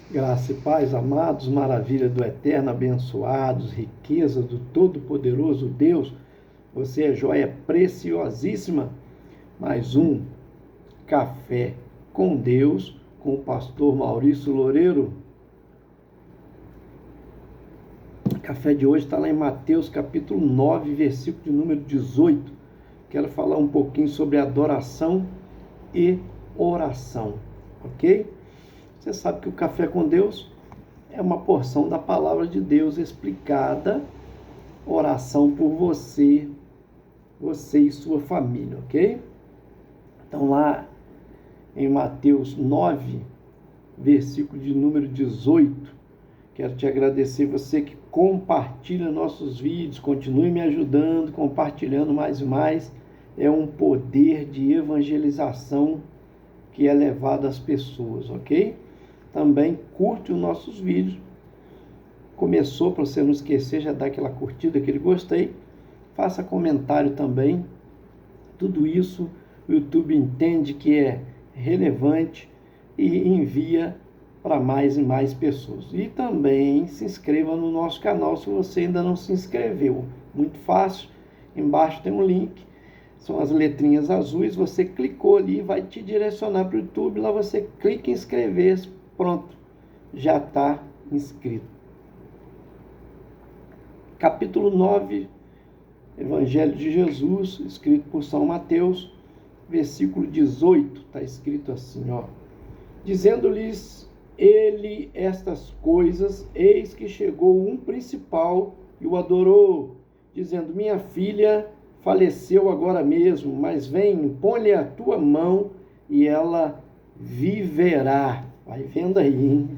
Graça e paz, amados, maravilha do Eterno, abençoados, riqueza do Todo-Poderoso Deus. Você é joia preciosíssima. Mais um Café com Deus, com o pastor Maurício Loureiro. O café de hoje está lá em Mateus capítulo 9, versículo de número 18. Quero falar um pouquinho sobre adoração e oração, ok? Você sabe que o Café com Deus é uma porção da palavra de Deus explicada, oração por você e sua família, ok? Então lá em Mateus 9, versículo de número 18, quero te agradecer você que compartilha nossos vídeos, continue me ajudando, compartilhando mais e mais, é um poder de evangelização que é levado às pessoas, ok? Também curte os nossos vídeos. Começou, para você não esquecer, já dá aquela curtida, aquele gostei. Faça comentário também. Tudo isso o YouTube entende que é relevante e envia para mais e mais pessoas. E também se inscreva no nosso canal se você ainda não se inscreveu. Muito fácil. Embaixo tem um link. São as letrinhas azuis. Você clicou ali, vai te direcionar para o YouTube. Lá você clica em inscrever-se. Pronto, já está inscrito. Capítulo 9, Evangelho de Jesus, escrito por São Mateus, versículo 18, está escrito assim, ó. Dizendo-lhes ele estas coisas, eis que chegou um principal e o adorou, dizendo, minha filha faleceu agora mesmo, mas vem, põe-lhe a tua mão e ela viverá. Vai vendo aí, hein?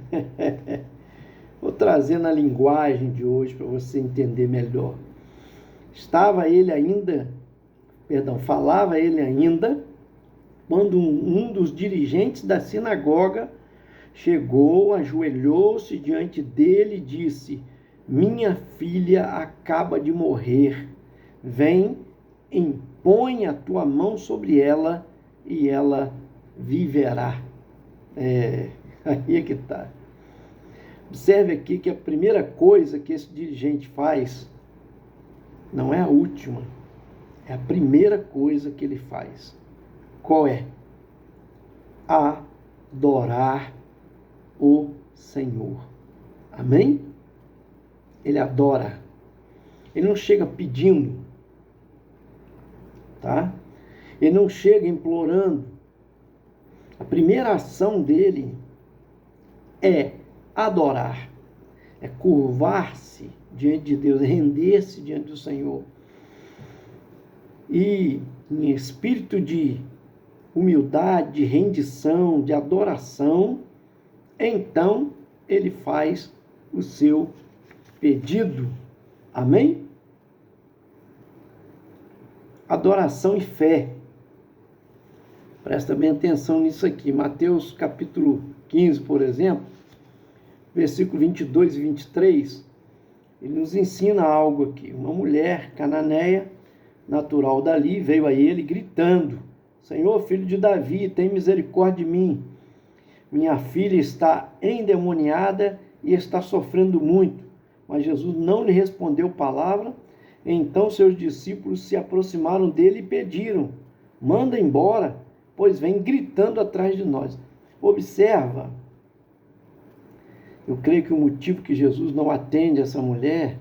Vou trazer na linguagem de hoje para você entender melhor. Falava ele ainda, quando um dos dirigentes da sinagoga chegou, ajoelhou-se diante dele e disse, minha filha acaba de morrer, vem, impõe a tua mão sobre ela e ela viverá. Aí é que está. Observe aqui que a primeira coisa que esse dirigente faz não é a última, é a primeira coisa que ele faz. Qual é? Adorar o Senhor. Amém? Ele adora. Ele não chega pedindo, tá? Ele não chega implorando. A primeira ação dele é adorar, é curvar-se diante de Deus, é render-se diante do Senhor. E em espírito de humildade, de rendição, de adoração, então ele faz o seu pedido. Amém? Adoração e fé. Presta bem atenção nisso aqui. Mateus capítulo 15, por exemplo, versículo 22 e 23, ele nos ensina algo aqui. Uma mulher cananeia, natural dali, veio a ele gritando, Senhor, filho de Davi, tem misericórdia de mim. Minha filha está endemoniada e está sofrendo muito. Mas Jesus não lhe respondeu palavra. Então seus discípulos se aproximaram dele e pediram, manda embora, pois vem gritando atrás de nós. Observa, eu creio que o motivo que Jesus não atende essa mulher,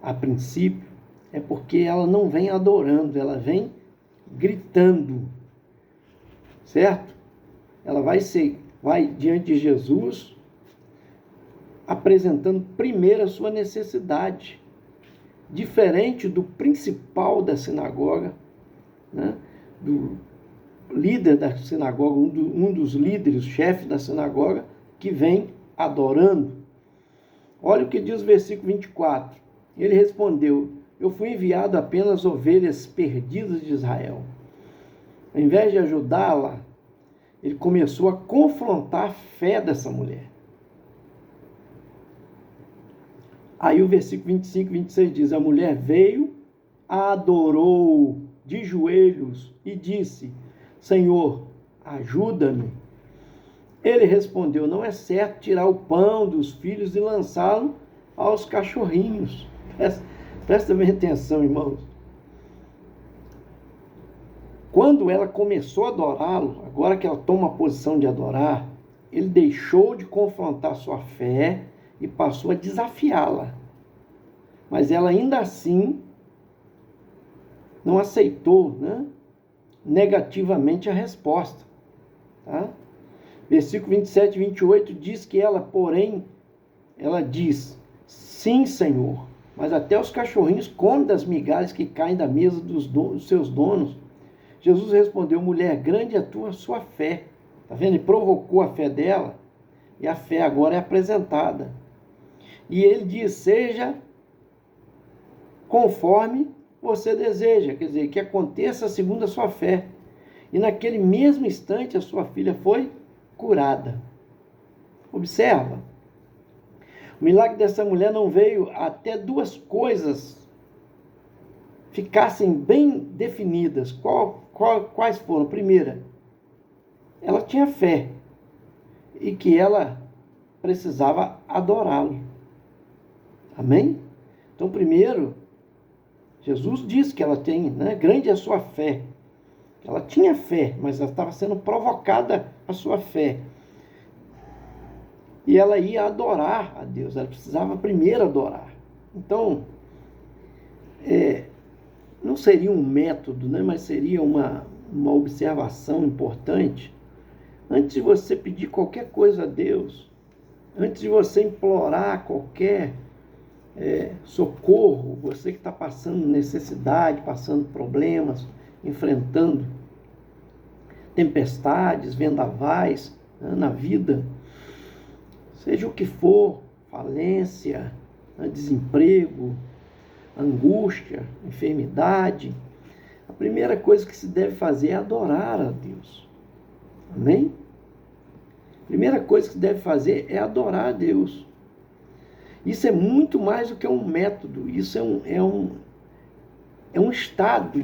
a princípio, é porque ela não vem adorando, ela vem gritando, certo? Ela vai diante de Jesus, apresentando primeiro a sua necessidade, diferente do principal da sinagoga, né? Do líder da sinagoga, um dos líderes, chefe da sinagoga, que vem adorando. Olha o que diz o versículo 24. Ele respondeu, eu fui enviado apenas às ovelhas perdidas de Israel. Ao invés de ajudá-la, ele começou a confrontar a fé dessa mulher. Aí o versículo 25 e 26 diz, a mulher veio, adorou de joelhos e disse, Senhor, ajuda-me. Ele respondeu: não é certo tirar o pão dos filhos e lançá-lo aos cachorrinhos. Presta bem atenção, irmãos. Quando ela começou a adorá-lo, agora que ela toma a posição de adorar, ele deixou de confrontar sua fé e passou a desafiá-la. Mas ela ainda assim não aceitou, negativamente a resposta. Tá? Versículo 27 e 28 diz que ela, porém, ela diz: sim, Senhor, mas até os cachorrinhos comem das migalhas que caem da mesa dos seus donos. Jesus respondeu: mulher, grande é a sua fé. Está vendo? Ele provocou a fé dela e a fé agora é apresentada. E ele diz: seja conforme você deseja, quer dizer, que aconteça segundo a sua fé. E naquele mesmo instante a sua filha foi curada. Observa. O milagre dessa mulher não veio até duas coisas ficassem bem definidas. Quais foram? Primeira, ela tinha fé e que ela precisava adorá-lo. Amém? Então, primeiro, Jesus disse que ela tem, grande é a sua fé. Ela tinha fé, mas ela estava sendo provocada a sua fé. E ela ia adorar a Deus, ela precisava primeiro adorar. Então, não seria um método, mas seria uma observação importante. Antes de você pedir qualquer coisa a Deus, antes de você implorar qualquer socorro, você que está passando necessidade, passando problemas, enfrentando tempestades, vendavais na vida, seja o que for, falência, desemprego, angústia, enfermidade, a primeira coisa que se deve fazer é adorar a Deus. Amém? A primeira coisa que se deve fazer é adorar a Deus. Isso é muito mais do que um método, isso é um estado,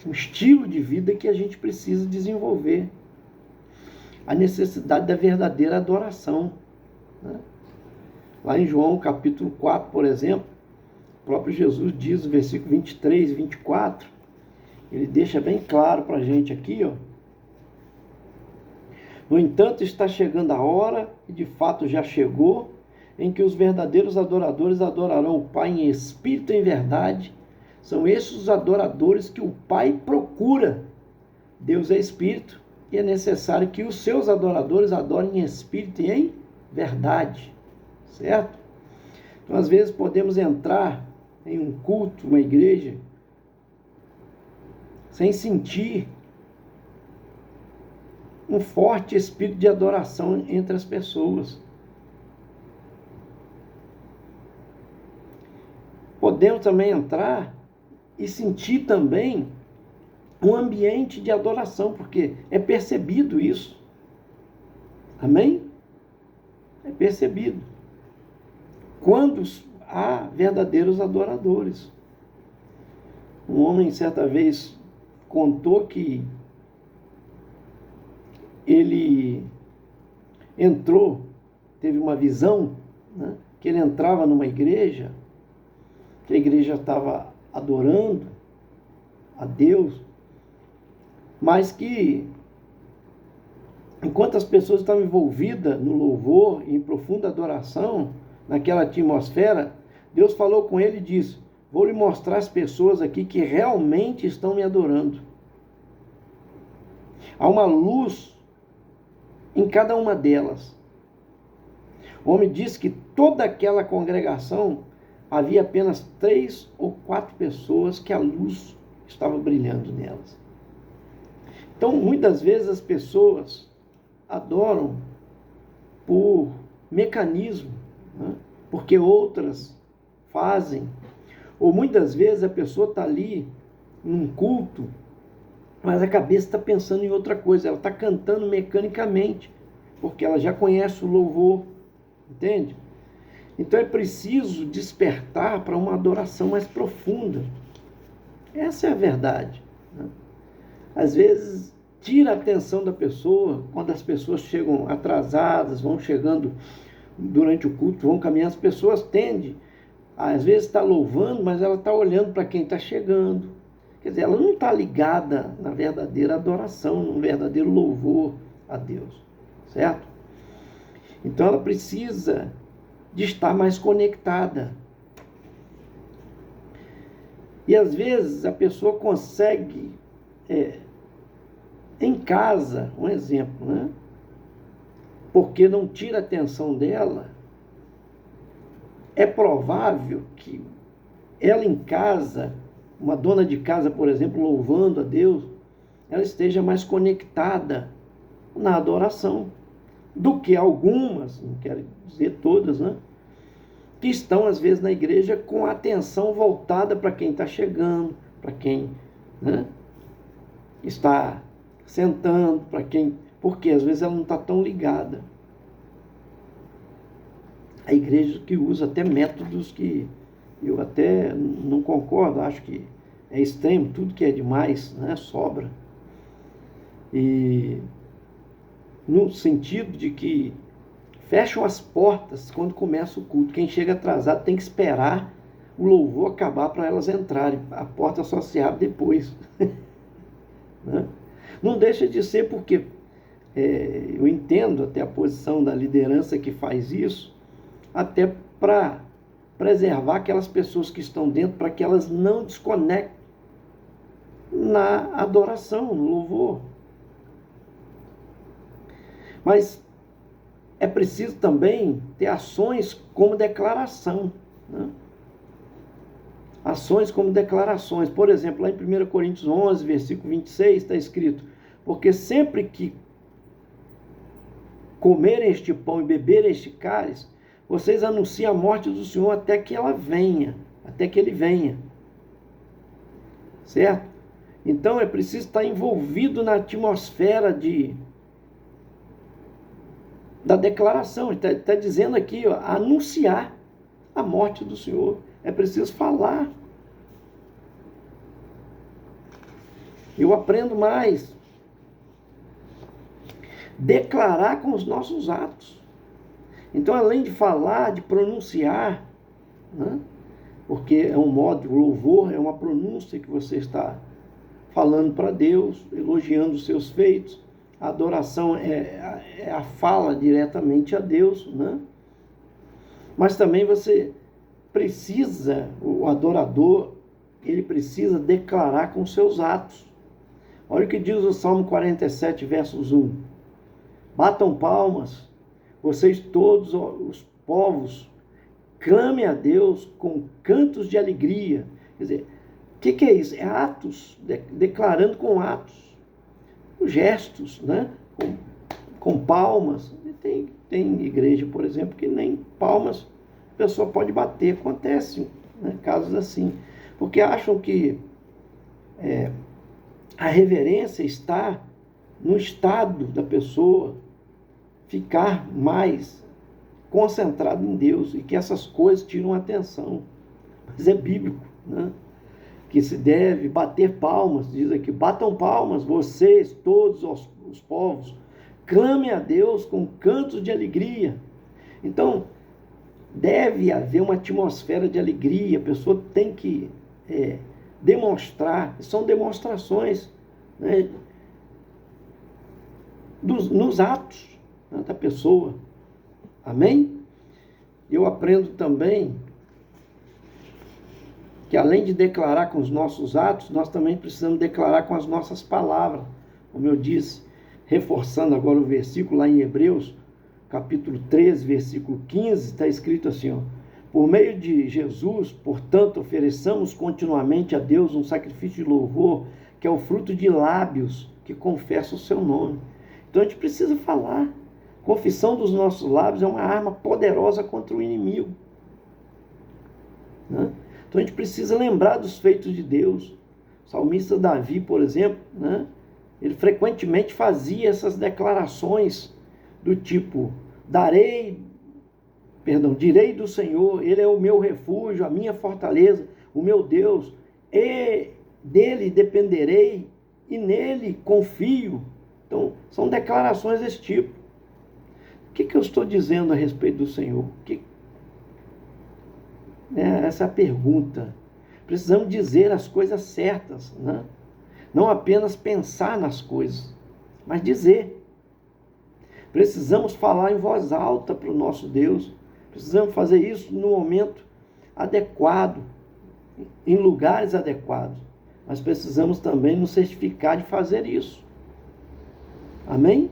um estilo de vida que a gente precisa desenvolver. A necessidade da verdadeira adoração. Lá em João capítulo 4, por exemplo, o próprio Jesus diz, no versículo 23 e 24, ele deixa bem claro para a gente aqui, no entanto, está chegando a hora, e de fato já chegou, em que os verdadeiros adoradores adorarão o Pai em espírito e em verdade. São esses os adoradores que o Pai procura. Deus é espírito e é necessário que os seus adoradores adorem em espírito e em verdade. Certo? Então, às vezes, podemos entrar em um culto, uma igreja, sem sentir um forte espírito de adoração entre as pessoas. Podemos também entrar e sentir também um ambiente de adoração, porque é percebido isso. Amém? É percebido. Quando há verdadeiros adoradores. Um homem, certa vez, contou que ele teve uma visão, que ele entrava numa igreja, que a igreja estava adorando a Deus, mas que, enquanto as pessoas estavam envolvidas no louvor e em profunda adoração, naquela atmosfera, Deus falou com ele e disse: vou lhe mostrar as pessoas aqui que realmente estão me adorando. Há uma luz em cada uma delas. O homem disse que toda aquela congregação havia apenas 3 ou 4 pessoas que a luz estava brilhando nelas. Então, muitas vezes as pessoas adoram por mecanismo, porque outras fazem. Ou muitas vezes a pessoa está ali num culto, mas a cabeça está pensando em outra coisa. Ela está cantando mecanicamente, porque ela já conhece o louvor, entende? Então é preciso despertar para uma adoração mais profunda. Essa é a verdade. Às vezes tira a atenção da pessoa. Quando as pessoas chegam atrasadas, vão chegando durante o culto, vão caminhando, as pessoas tendem, às vezes está louvando, mas ela está olhando para quem está chegando. Quer dizer, ela não está ligada na verdadeira adoração, no verdadeiro louvor a Deus, certo? Então ela precisa de estar mais conectada. E às vezes a pessoa consegue, em casa, um exemplo, né? Porque não tira a atenção dela, é provável que ela em casa, uma dona de casa, por exemplo, louvando a Deus, ela esteja mais conectada na adoração do que algumas, não quero dizer todas, né? Que estão às vezes na igreja com a atenção voltada para quem está chegando, para quem, né, está sentando, para quem... Porque às vezes ela não está tão ligada. A igreja que usa até métodos que eu até não concordo, acho que é extremo, tudo que é demais, né, sobra. E no sentido de que fecham as portas quando começa o culto. Quem chega atrasado tem que esperar o louvor acabar para elas entrarem. A porta só se abre depois. Né? Não deixa de ser porque eu entendo até a posição da liderança que faz isso, até para preservar aquelas pessoas que estão dentro, para que elas não desconectem na adoração, no louvor. Mas é preciso também ter ações como declaração, né? Ações como declarações. Por exemplo, lá em 1 Coríntios 11, versículo 26, está escrito: porque sempre que comerem este pão e beberem este cálice, vocês anunciam a morte do Senhor até que ela venha, até que ele venha. Certo? Então é preciso estar envolvido na atmosfera da declaração. Ele está dizendo aqui, ó, anunciar a morte do Senhor. É preciso falar. Eu aprendo mais. Declarar com os nossos atos. Então, além de falar, de pronunciar, né? Porque é um modo, o louvor é uma pronúncia que você está falando para Deus, elogiando os seus feitos. A adoração é a fala diretamente a Deus, né? Mas também você precisa, o adorador, ele precisa declarar com seus atos. Olha o que diz o Salmo 47, versos 1. Batam palmas, vocês todos os povos, clame a Deus com cantos de alegria. Quer dizer, o que é isso? É atos, declarando com atos, gestos, né? Com palmas. Tem igreja, por exemplo, que nem palmas a pessoa pode bater. Acontece, né, casos assim. Porque acham que a reverência está no estado da pessoa ficar mais concentrado em Deus e que essas coisas tiram atenção. Mas é bíblico, né? Que se deve bater palmas, diz aqui, batam palmas, vocês, todos os povos, clame a Deus com cantos de alegria. Então, deve haver uma atmosfera de alegria, a pessoa tem que demonstrar, são demonstrações, né, nos atos, né, da pessoa. Amém? Eu aprendo também que além de declarar com os nossos atos, nós também precisamos declarar com as nossas palavras. Como eu disse, reforçando agora o versículo lá em Hebreus, capítulo 13, versículo 15, está escrito assim, ó: por meio de Jesus, portanto, ofereçamos continuamente a Deus um sacrifício de louvor, que é o fruto de lábios que confessam o seu nome. Então a gente precisa falar. Confissão dos nossos lábios é uma arma poderosa contra o inimigo, né? Então a gente precisa lembrar dos feitos de Deus. O salmista Davi, por exemplo, né, ele frequentemente fazia essas declarações do tipo: direi do Senhor, Ele é o meu refúgio, a minha fortaleza, o meu Deus, e dele dependerei e nele confio. Então, são declarações desse tipo. O que eu estou dizendo a respeito do Senhor? Essa é a pergunta. Precisamos dizer as coisas certas, né? Não apenas pensar nas coisas, mas dizer. Precisamos falar em voz alta para o nosso Deus. Precisamos fazer isso no momento adequado, em lugares adequados. Mas precisamos também nos certificar de fazer isso. Amém?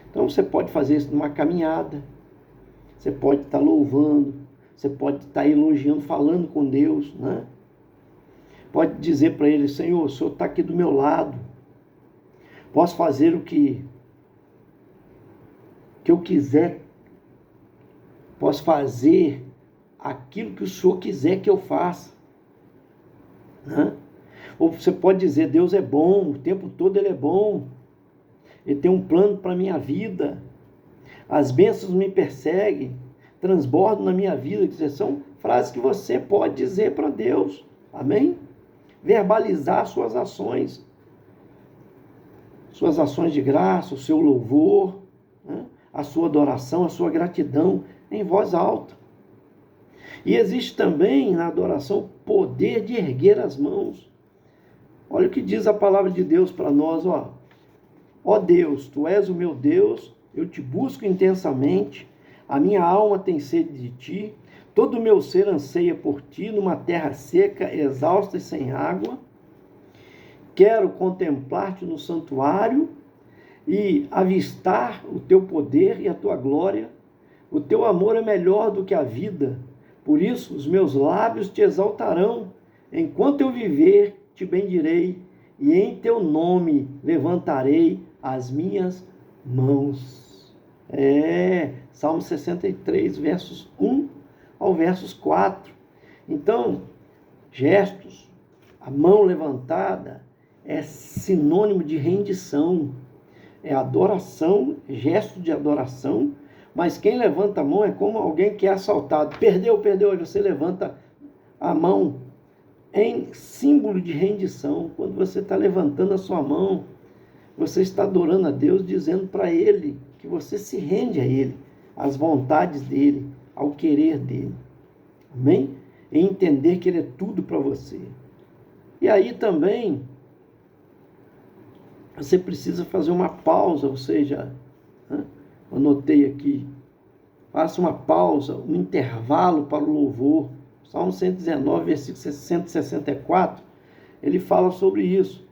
Então você pode fazer isso numa caminhada. Você pode estar louvando. Você pode estar elogiando, falando com Deus, né? Pode dizer para Ele: Senhor, o Senhor está aqui do meu lado. Posso fazer o que eu quiser. Posso fazer aquilo que o Senhor quiser que eu faça, né? Ou você pode dizer: Deus é bom, o tempo todo Ele é bom. Ele tem um plano para a minha vida. As bênçãos me perseguem, transbordam na minha vida. São frases que você pode dizer para Deus. Amém? Verbalizar suas ações de graça, o seu louvor, né? A sua adoração, a sua gratidão em voz alta. E existe também na adoração o poder de erguer as mãos. Olha o que diz a palavra de Deus para nós, ó. Ó Deus, Tu és o meu Deus, eu te busco intensamente, a minha alma tem sede de Ti, todo o meu ser anseia por Ti, numa terra seca, exausta e sem água. Quero contemplar-Te no santuário e avistar o Teu poder e a Tua glória. O Teu amor é melhor do que a vida, por isso os meus lábios Te exaltarão. Enquanto eu viver, Te bendirei, e em Teu nome levantarei as minhas mãos. Salmo 63, versos 1 ao versos 4. Então, gestos, a mão levantada é sinônimo de rendição, é adoração, gesto de adoração, mas quem levanta a mão é como alguém que é assaltado. Perdeu, aí você levanta a mão em símbolo de rendição. Quando você está levantando a sua mão, você está adorando a Deus, dizendo para Ele que você se rende a Ele, às vontades dEle, ao querer dEle. Amém? E entender que Ele é tudo para você. E aí também, você precisa fazer uma pausa, ou seja, anotei aqui, faça uma pausa, um intervalo para o louvor. Salmo 119, versículo 164, ele fala sobre isso.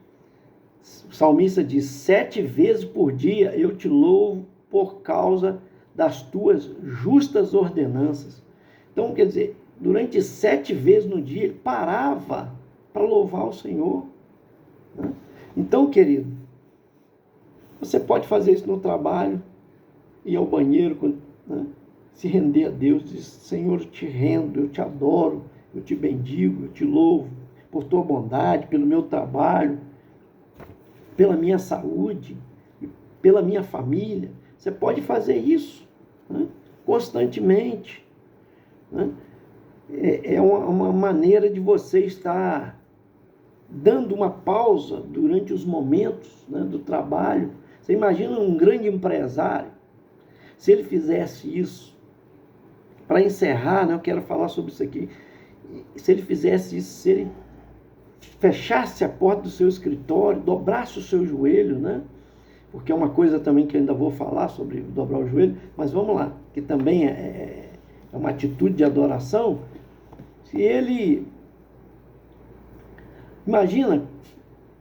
O salmista diz: 7 vezes por dia eu te louvo por causa das tuas justas ordenanças. Então, quer dizer, durante 7 vezes no dia ele parava para louvar o Senhor. Então, querido, você pode fazer isso no trabalho, ir ao banheiro, né? Se render a Deus, dizer: Senhor, eu te rendo, eu te adoro, eu te bendigo, eu te louvo por tua bondade, pelo meu trabalho, pela minha saúde, pela minha família. Você pode fazer isso, né? Constantemente, né? É uma maneira de você estar dando uma pausa durante os momentos, né, do trabalho. Você imagina um grande empresário, se ele fizesse isso, para encerrar, né, eu quero falar sobre isso aqui, se ele fizesse isso, se ele fechasse a porta do seu escritório, dobrasse o seu joelho, né, porque é uma coisa também que eu ainda vou falar sobre dobrar o joelho, mas vamos lá, que também é uma atitude de adoração. Se ele, imagina,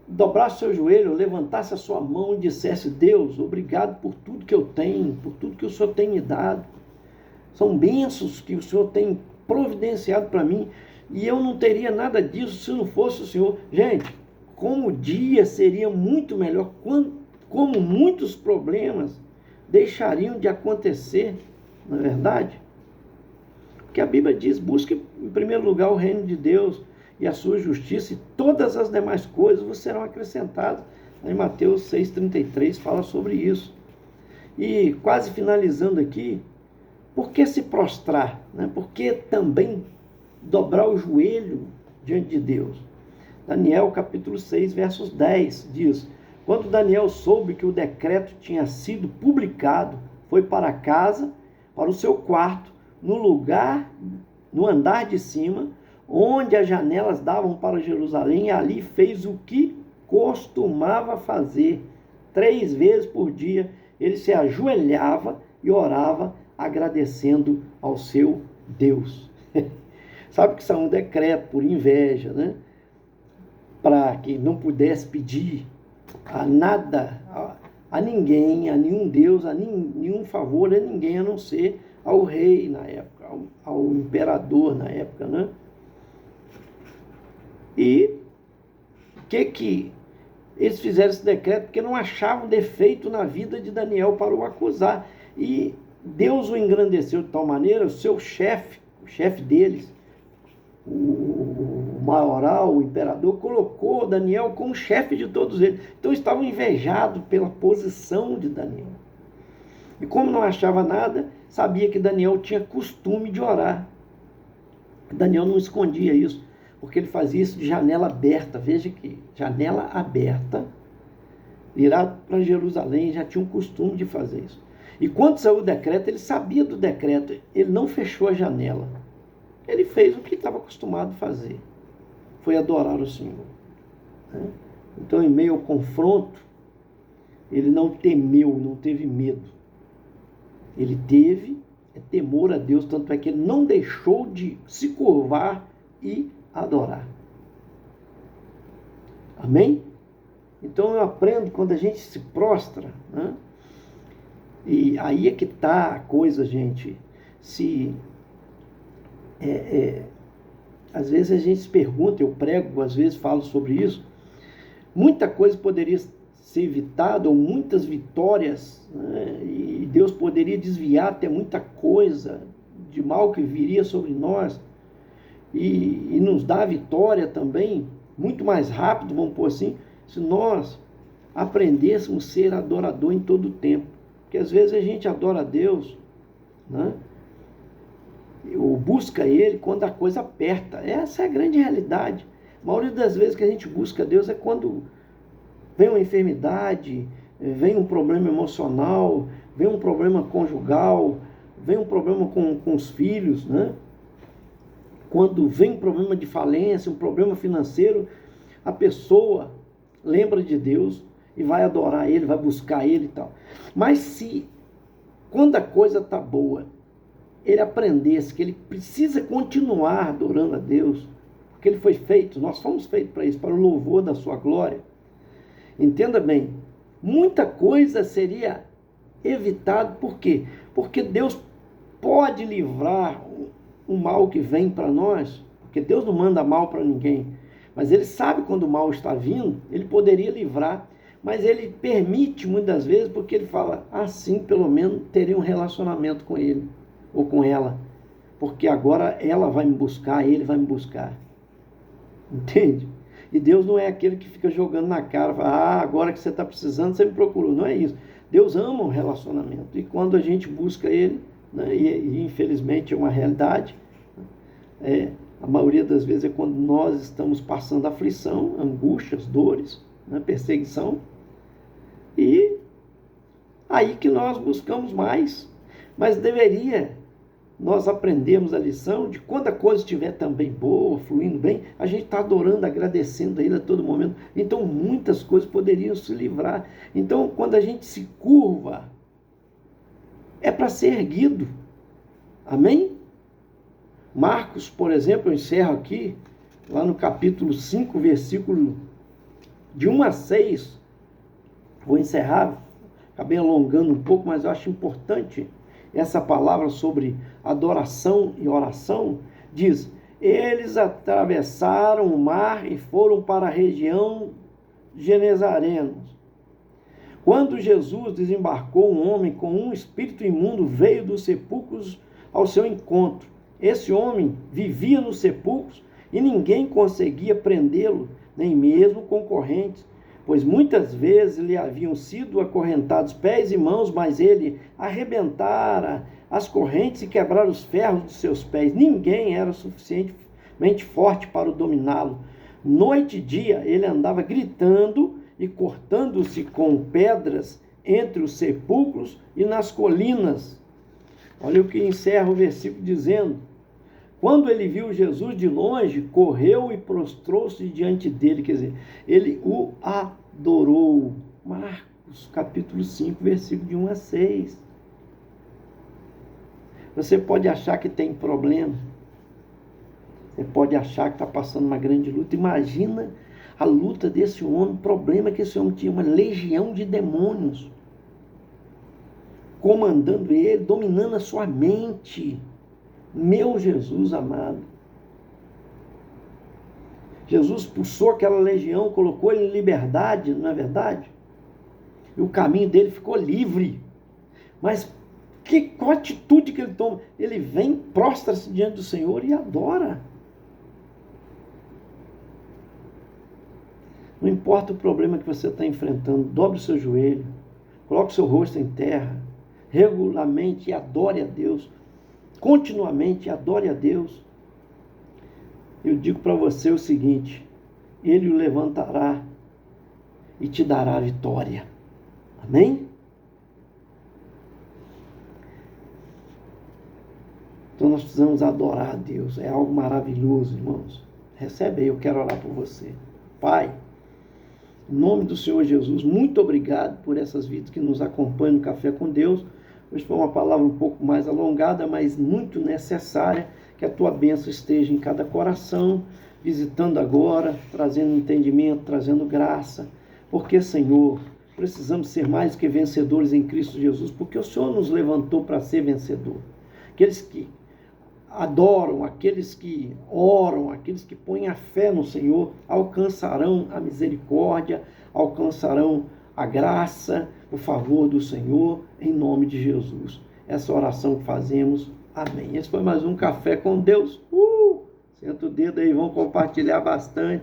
dobrasse o seu joelho, levantasse a sua mão e dissesse: Deus, obrigado por tudo que eu tenho, por tudo que o Senhor tem me dado. São bênçãos que o Senhor tem providenciado para mim, e eu não teria nada disso se não fosse o Senhor. Gente, como o dia seria muito melhor, como muitos problemas deixariam de acontecer, não é verdade? Porque a Bíblia diz: busque em primeiro lugar o reino de Deus e a sua justiça, e todas as demais coisas vos serão acrescentadas. Em Mateus 6,33 fala sobre isso. E quase finalizando aqui, por que se prostrar? Né? Por que também dobrar o joelho? diante de Deus. Daniel capítulo 6, versos 10 diz: quando Daniel soube que o decreto tinha sido publicado, foi para casa, para o seu quarto, no andar de cima, onde as janelas davam para Jerusalém, e ali fez o que costumava fazer. 3 vezes por dia ele se ajoelhava e orava, agradecendo ao seu Deus. Sabe que isso é um decreto por inveja, né? Para que não pudesse pedir a nada, a ninguém, a nenhum Deus, a nenhum favor a ninguém, a não ser ao rei na época, ao imperador na época, né? E o que eles fizeram esse decreto? Porque não achavam defeito na vida de Daniel para o acusar. E Deus o engrandeceu de tal maneira, o seu chefe, o chefe deles, o maioral, o imperador, colocou Daniel como chefe de todos eles. Então estavam invejados pela posição de Daniel. E como não achava nada, sabia que Daniel tinha costume de orar. Daniel não escondia isso, porque ele fazia isso de janela aberta. Veja que janela aberta, virado para Jerusalém, já tinha um costume de fazer isso. E quando saiu o decreto, ele sabia do decreto, ele não fechou a janela. Ele fez o que estava acostumado a fazer, foi adorar o Senhor. Então, em meio ao confronto, ele não temeu, não teve medo. Ele teve temor a Deus, tanto é que ele não deixou de se curvar e adorar. Amém? Então eu aprendo quando a gente se prostra, né? E aí é que está a coisa, gente. Às vezes a gente se pergunta, eu prego, às vezes falo sobre isso, muita coisa poderia ser evitada, ou muitas vitórias, né? E Deus poderia desviar até muita coisa de mal que viria sobre nós, e nos dar a vitória também, muito mais rápido, vamos pôr assim, se nós aprendêssemos a ser adorador em todo o tempo. Porque às vezes a gente adora a Deus, né? Ou busca Ele quando a coisa aperta. Essa é a grande realidade. A maioria das vezes que a gente busca Deus é quando vem uma enfermidade, vem um problema emocional, vem um problema conjugal, vem um problema com os filhos, né? Quando vem um problema de falência, um problema financeiro, a pessoa lembra de Deus e vai adorar Ele, vai buscar Ele e tal. Mas se, quando a coisa está boa, ele aprendesse que ele precisa continuar adorando a Deus, porque ele foi feito, nós fomos feitos para isso, para o louvor da sua glória. Entenda bem, muita coisa seria evitada. Por quê? Porque Deus pode livrar o mal que vem para nós, porque Deus não manda mal para ninguém, mas Ele sabe quando o mal está vindo, Ele poderia livrar, mas Ele permite muitas vezes, porque Ele fala, assim pelo menos terei um relacionamento com Ele, ou com ela, porque agora ela vai me buscar, ele vai me buscar. Entende? E Deus não é aquele que fica jogando na cara, fala, agora que você está precisando, você me procurou. Não é isso. Deus ama o relacionamento. E quando a gente busca Ele, né, e infelizmente é uma realidade, a maioria das vezes é quando nós estamos passando aflição, angústias, dores, né, perseguição, e aí que nós buscamos mais. Mas nós aprendemos a lição de quando a coisa estiver também boa, fluindo bem, a gente está adorando, agradecendo a Ele a todo momento. Então muitas coisas poderiam se livrar. Então quando a gente se curva, é para ser erguido. Amém? Marcos, por exemplo, eu encerro aqui, lá no capítulo 5, versículo de 1 a 6, vou encerrar, acabei alongando um pouco, mas eu acho importante essa palavra sobre adoração e oração. Diz, eles atravessaram o mar e foram para a região de Genezarenos. Quando Jesus desembarcou, um homem com um espírito imundo veio dos sepulcros ao seu encontro. Esse homem vivia nos sepulcros e ninguém conseguia prendê-lo, nem mesmo concorrentes, pois muitas vezes lhe haviam sido acorrentados pés e mãos, mas ele arrebentara as correntes e quebrara os ferros de seus pés. Ninguém era suficiente mente forte para o dominá-lo. Noite e dia ele andava gritando e cortando-se com pedras entre os sepulcros e nas colinas. Olha o que encerra o versículo dizendo: quando ele viu Jesus de longe, correu e prostrou-se diante dele. Quer dizer, ele o adorou. Marcos capítulo 5, versículo de 1 a 6. Você pode achar que tem problema. Você pode achar que está passando uma grande luta. Imagina a luta desse homem. O problema é que esse homem tinha uma legião de demônios comandando ele, dominando a sua mente. Meu Jesus amado. Jesus expulsou aquela legião, colocou ele em liberdade, não é verdade? E o caminho dele ficou livre. Mas qual atitude que ele toma? Ele vem, prostra-se diante do Senhor e adora. Não importa o problema que você está enfrentando, dobre o seu joelho, coloque o seu rosto em terra, regularmente adore a Deus, continuamente adore a Deus. Eu digo para você o seguinte: Ele o levantará e te dará a vitória. Amém? Então nós precisamos adorar a Deus. É algo maravilhoso, irmãos. Recebe aí, eu quero orar por você. Pai, em nome do Senhor Jesus, muito obrigado por essas vidas que nos acompanham no Café com Deus. Hoje foi uma palavra um pouco mais alongada, mas muito necessária. Que a tua bênção esteja em cada coração, visitando agora, trazendo entendimento, trazendo graça. Porque, Senhor, precisamos ser mais que vencedores em Cristo Jesus, porque o Senhor nos levantou para ser vencedor. Aqueles que adoram, aqueles que oram, aqueles que põem a fé no Senhor, alcançarão a misericórdia, alcançarão a graça, o favor do Senhor, em nome de Jesus. Essa oração que fazemos, amém. Esse foi mais um Café com Deus. Senta o dedo aí, vamos compartilhar bastante.